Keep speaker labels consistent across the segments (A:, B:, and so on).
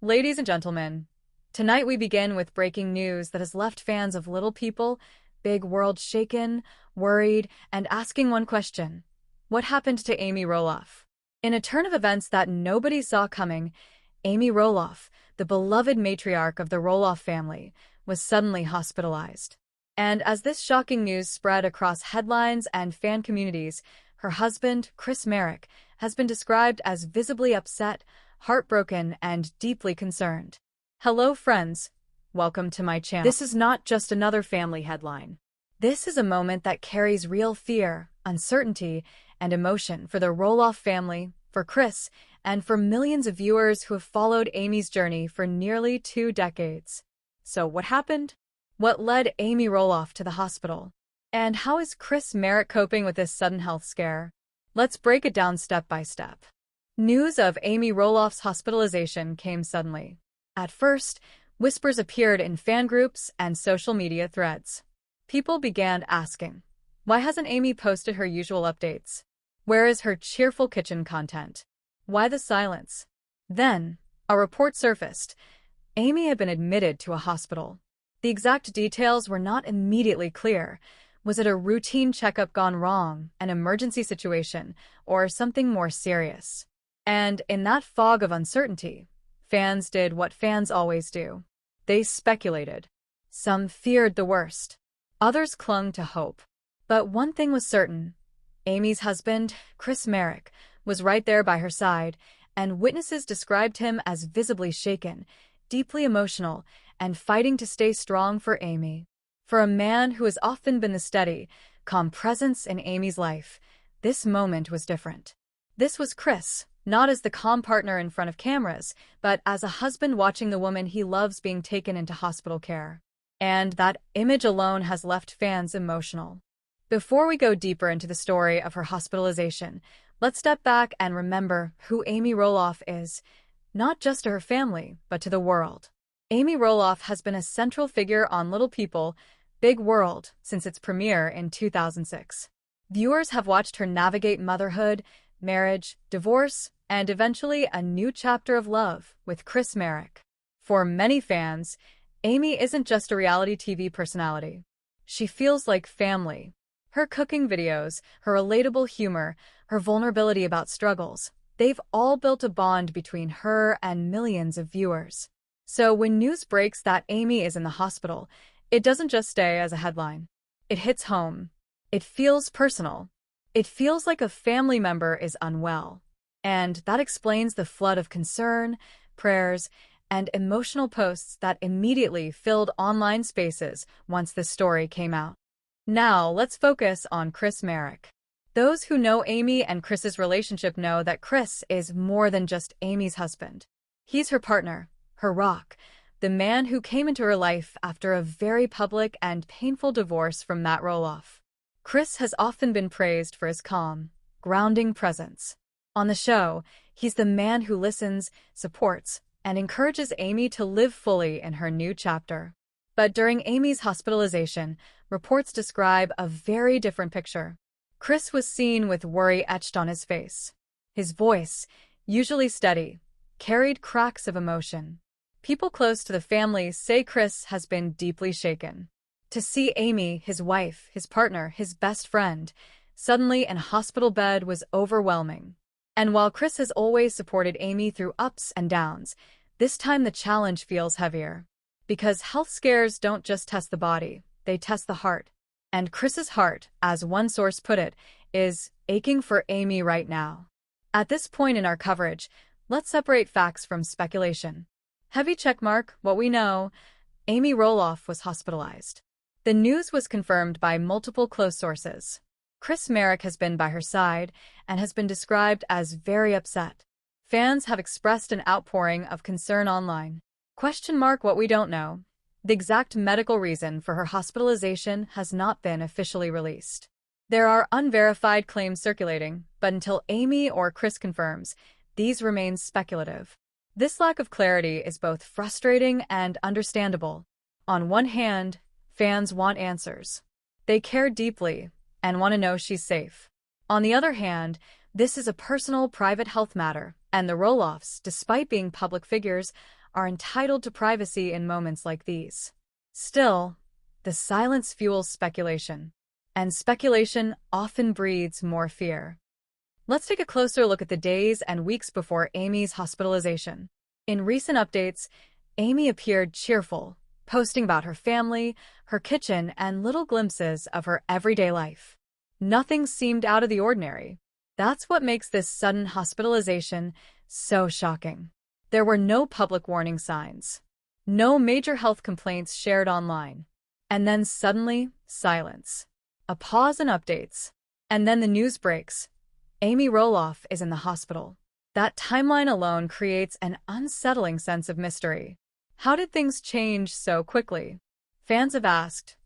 A: Ladies and gentlemen, tonight we begin with breaking news that has left fans of Little People, Big World shaken, worried, and asking one question. What happened to Amy Roloff? In a turn of events that nobody saw coming, Amy Roloff, the beloved matriarch of the Roloff family, was suddenly hospitalized. And as this shocking news spread across headlines and fan communities, her husband, Chris Marek, has been described as visibly upset, heartbroken, and deeply concerned. Hello, friends. Welcome to my channel. This is not just another family headline. This is a moment that carries real fear, uncertainty, and emotion for the Roloff family, for Chris, and for millions of viewers who have followed Amy's journey for nearly 2 decades. So what happened? What led Amy Roloff to the hospital? And how is Chris Marek coping with this sudden health scare? Let's break it down step by step. News of Amy Roloff's hospitalization came suddenly. At first, whispers appeared in fan groups and social media threads. People began asking, why hasn't Amy posted her usual updates? Where is her cheerful kitchen content? Why the silence? Then, a report surfaced. Amy had been admitted to a hospital. The exact details were not immediately clear. Was it a routine checkup gone wrong, an emergency situation, or something more serious? And in that fog of uncertainty, fans did what fans always do. They speculated. Some feared the worst. Others clung to hope. But one thing was certain. Amy's husband, Chris Marek, was right there by her side, and witnesses described him as visibly shaken, deeply emotional, and fighting to stay strong for Amy. For a man who has often been the steady, calm presence in Amy's life, this moment was different. This was Chris, not as the calm partner in front of cameras, but as a husband watching the woman he loves being taken into hospital care. And that image alone has left fans emotional. Before we go deeper into the story of her hospitalization, let's step back and remember who Amy Roloff is, not just to her family, but to the world. Amy Roloff has been a central figure on Little People, Big World since its premiere in 2006. Viewers have watched her navigate motherhood, marriage, divorce, and eventually a new chapter of love with Chris Marek. For many fans, Amy isn't just a reality TV personality. She feels like family. Her cooking videos, her relatable humor, her vulnerability about struggles, they've all built a bond between her and millions of viewers. So when news breaks that Amy is in the hospital, it doesn't just stay as a headline. It hits home. It feels personal. It feels like a family member is unwell. And that explains the flood of concern, prayers, and emotional posts that immediately filled online spaces once the story came out. Now, let's focus on Chris Marek. Those who know Amy and Chris's relationship know that Chris is more than just Amy's husband. He's her partner, her rock, the man who came into her life after a very public and painful divorce from Matt Roloff. Chris has often been praised for his calm, grounding presence. On the show, he's the man who listens, supports, and encourages Amy to live fully in her new chapter. But during Amy's hospitalization, reports describe a very different picture. Chris was seen with worry etched on his face. His voice, usually steady, carried cracks of emotion. People close to the family say Chris has been deeply shaken. To see Amy, his wife, his partner, his best friend, suddenly in a hospital bed was overwhelming. And while Chris has always supported Amy through ups and downs, this time the challenge feels heavier. Because health scares don't just test the body, they test the heart. And Chris's heart, as one source put it, is aching for Amy right now. At this point in our coverage, let's separate facts from speculation. Heavy checkmark, what we know, Amy Roloff was hospitalized. The news was confirmed by multiple close sources. Chris Marek has been by her side and has been described as very upset. Fans have expressed an outpouring of concern online. Question mark, what we don't know. The exact medical reason for her hospitalization has not been officially released. There are unverified claims circulating, but until Amy or Chris confirms, these remain speculative. This lack of clarity is both frustrating and understandable. On one hand, fans want answers. They care deeply and want to know she's safe. On the other hand, this is a personal, private health matter, And the Rolofts, despite being public figures, are entitled to privacy in moments like these. Still, the silence fuels speculation, and speculation often breeds more fear. Let's take a closer look at the days and weeks before Amy's hospitalization. In recent updates, Amy appeared cheerful, posting about her family, her kitchen, and little glimpses of her everyday life. Nothing seemed out of the ordinary. That's what makes this sudden hospitalization so shocking. There were no public warning signs, no major health complaints shared online. And then suddenly, silence. A pause in updates. And then the news breaks. Amy Roloff is in the hospital. That timeline alone creates an unsettling sense of mystery. How did things change so quickly? Fans have asked,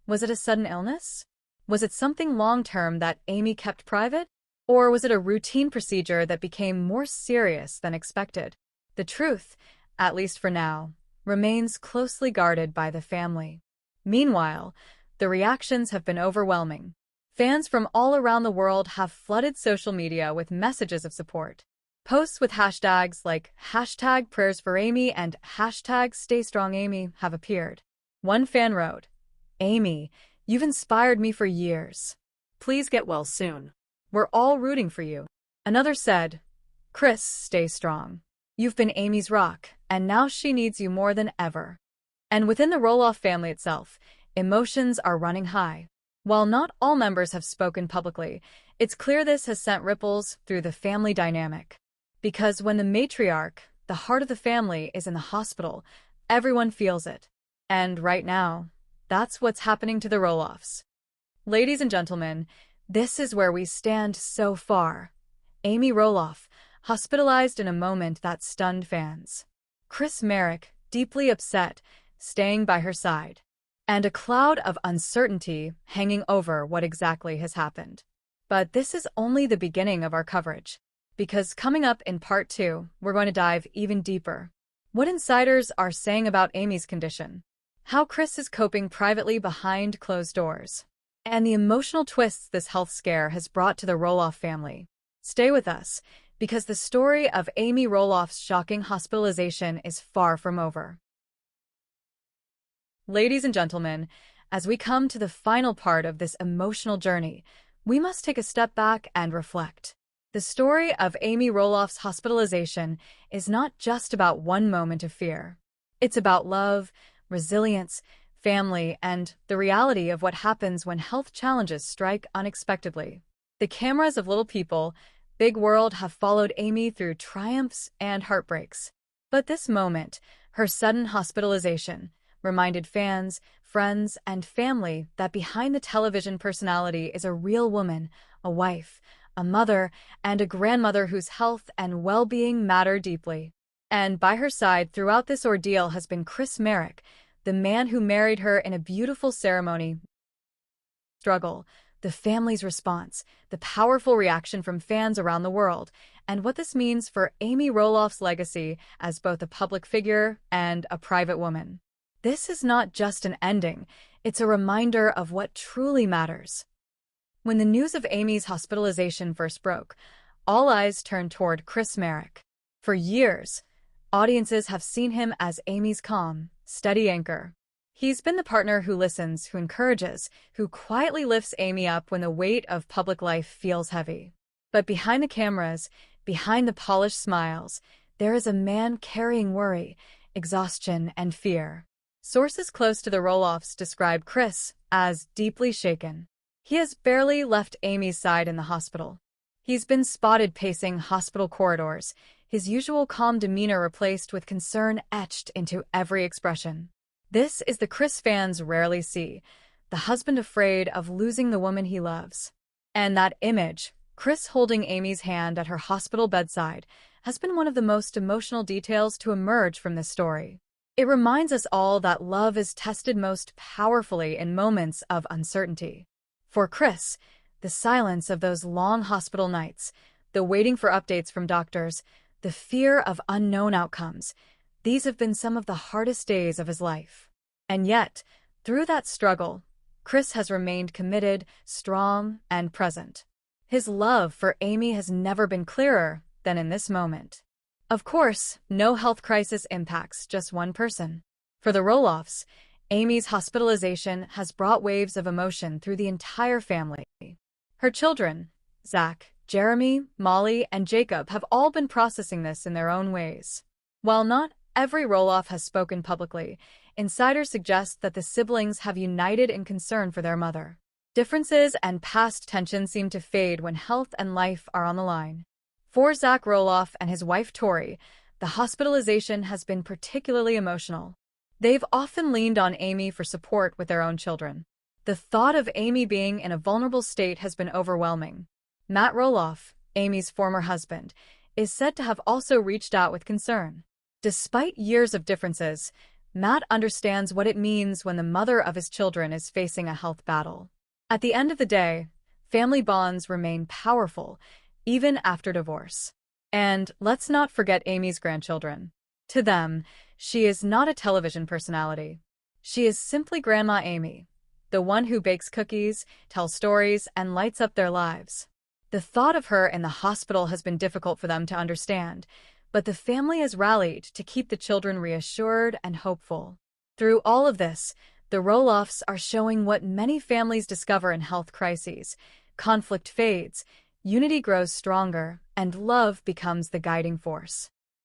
A: was it a sudden illness? Was it something long-term that Amy kept private? Or was it a routine procedure that became more serious than expected? The truth, at least for now, remains closely guarded by the family. Meanwhile, the reactions have been overwhelming. Fans from all around the world have flooded social media with messages of support. Posts with hashtags like #PrayersForAmy and #StayStrongAmy have appeared. One fan wrote, "Amy, you've inspired me for years. Please get well soon. We're all rooting for you." Another said, "Chris, stay strong. You've been Amy's rock, and now she needs you more than ever." And within the Roloff family itself, emotions are running high. While not all members have spoken publicly, it's clear this has sent ripples through the family dynamic. Because when the matriarch, the heart of the family, is in the hospital, everyone feels it. And right now, that's what's happening to the Rolofts. Ladies and gentlemen, this is where we stand so far. Amy Roloff, hospitalized in a moment that stunned fans. Chris Marek, deeply upset, staying by her side. And a cloud of uncertainty hanging over what exactly has happened. But this is only the beginning of our coverage. Because coming up in part 2, we're going to dive even deeper. What insiders are saying about Amy's condition. How Chris is coping privately behind closed doors. And the emotional twists this health scare has brought to the Roloff family. Stay with us, because the story of Amy Roloff's shocking hospitalization is far from over. Ladies and gentlemen, as we come to the final part of this emotional journey, we must take a step back and reflect. The story of Amy Roloff's hospitalization is not just about one moment of fear. It's about love, resilience, family, and the reality of what happens when health challenges strike unexpectedly. The cameras of Little People, Big World have followed Amy through triumphs and heartbreaks. But this moment, her sudden hospitalization, reminded fans, friends, and family that behind the television personality is a real woman, a wife, a mother, and a grandmother whose health and well-being matter deeply. And by her side throughout this ordeal has been Chris Marek, the man who married her in a beautiful ceremony. Struggle, the family's response, the powerful reaction from fans around the world, and what this means for Amy Roloff's legacy as both a public figure and a private woman. This is not just an ending, it's a reminder of what truly matters. When the news of Amy's hospitalization first broke, all eyes turned toward Chris Marek. For years, audiences have seen him as Amy's calm, steady anchor. He's been the partner who listens, who encourages, who quietly lifts Amy up when the weight of public life feels heavy. But behind the cameras, behind the polished smiles, there is a man carrying worry, exhaustion, and fear. Sources close to the Rolofts describe Chris as deeply shaken. He has barely left Amy's side in the hospital. He's been spotted pacing hospital corridors, his usual calm demeanor replaced with concern etched into every expression. This is the Chris fans rarely see, the husband afraid of losing the woman he loves. And that image, Chris holding Amy's hand at her hospital bedside, has been one of the most emotional details to emerge from this story. It reminds us all that love is tested most powerfully in moments of uncertainty. For Chris, the silence of those long hospital nights, the waiting for updates from doctors, the fear of unknown outcomes, these have been some of the hardest days of his life. And yet, through that struggle, Chris has remained committed, strong, and present. His love for Amy has never been clearer, than in this moment. Of course, no health crisis impacts just one person. For the Rolofts, Amy's hospitalization has brought waves of emotion through the entire family. Her children, Zach, Jeremy, Molly, and Jacob, have all been processing this in their own ways. While not every Roloff has spoken publicly, insiders suggest that the siblings have united in concern for their mother. Differences and past tensions seem to fade when health and life are on the line. For Zach Roloff and his wife Tori, the hospitalization has been particularly emotional. They've often leaned on Amy for support with their own children. The thought of Amy being in a vulnerable state has been overwhelming. Matt Roloff, Amy's former husband, is said to have also reached out with concern. Despite years of differences, Matt understands what it means when the mother of his children is facing a health battle. At the end of the day, family bonds remain powerful, even after divorce. And let's not forget Amy's grandchildren. To them, she is not a television personality. She is simply Grandma Amy, the one who bakes cookies, tells stories, and lights up their lives. The thought of her in the hospital has been difficult for them to understand, but the family has rallied to keep the children reassured and hopeful. Through all of this, the Rolofts are showing what many families discover in health crises. Conflict fades, unity grows stronger, and love becomes the guiding force.